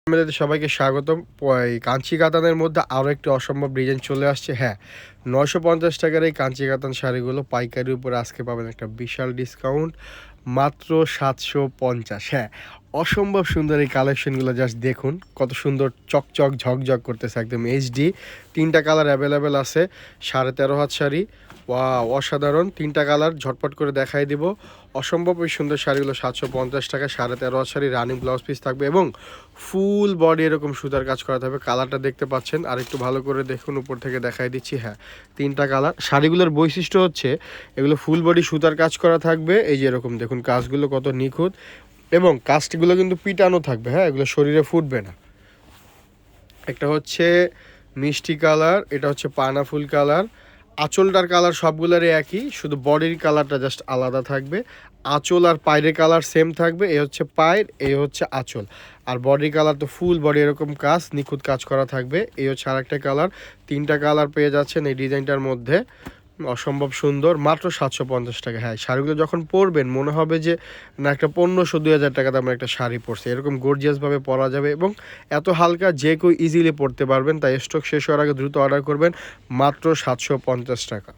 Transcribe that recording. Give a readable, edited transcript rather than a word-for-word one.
ফ্যামিলিতে সবাইকে স্বাগতম। এই কাঞ্চি কাতানের মধ্যে আরও একটি অসম্ভব ডিজাইন চলে আসছে। হ্যাঁ, 950 টাকার এই কাঞ্চি কাতান শাড়িগুলো পাইকারির উপরে আজকে পাবেন একটা বিশাল ডিসকাউন্ট, মাত্র 750। হ্যাঁ, অসম্ভব সুন্দর এই কালেকশনগুলো জাস্ট দেখুন, কত সুন্দর চকচক ঝকঝক করতেছে, একদম এইচডি। 3টা কালার অ্যাভেলেবেল আছে। 13.5 হাত শাড়ি, অসাধারণ। 3টা কালার ঝটপট করে দেখাই দিব। অসম্ভব এই সুন্দর শাড়িগুলো 750 টাকা। 13.5 হাত শাড়ি, রানিং ব্লাউজ পিস থাকবে এবং ফুল বডি এরকম সুতার কাজ করা থাকবে। কালারটা দেখতে পাচ্ছেন, আর একটু ভালো করে দেখুন, উপর থেকে দেখাই দিচ্ছি। হ্যাঁ, 3টা কালার। শাড়িগুলোর বৈশিষ্ট্য হচ্ছে এগুলো ফুল বডি সুতার কাজ করা থাকবে। এই যে এরকম দেখুন কাজগুলো কত নিখুঁত, এবং কাজগুলো কিন্তু পিটানো থাকবে। হ্যাঁ, এগুলো শরীরে ফুটবে না। একটা হচ্ছে মিষ্টি কালার, এটা হচ্ছে পানা ফুল কালার। আঁচলটার কালার সবগুলোরই একই, শুধু বডির কালারটা জাস্ট আলাদা থাকবে। আঁচল আর পায়ের কালার সেম থাকবে। এই হচ্ছে পায়ের, এই হচ্ছে আঁচল। আর বডির কালার তো ফুল বডি এরকম কাজ, নিখুঁত কাজ করা থাকবে। এই হচ্ছে আরেকটা কালার। 3টা কালার পেয়ে যাচ্ছেন এই ডিজাইনটার মধ্যে। অসম্ভব সুন্দর, মাত্র 750 টাকা। হ্যাঁ, শাড়িগুলো যখন পরবেন মনে হবে যে না, একটা 1500-2000 টাকা দামের একটা শাড়ি পরছে। এরকম গর্জিয়াসভাবে পরা যাবে এবং এত হালকা যে কেউ ইজিলি পরতে পারবেন। তাই স্টক শেষ হওয়ার আগে দ্রুত অর্ডার করবেন, মাত্র 750 টাকা।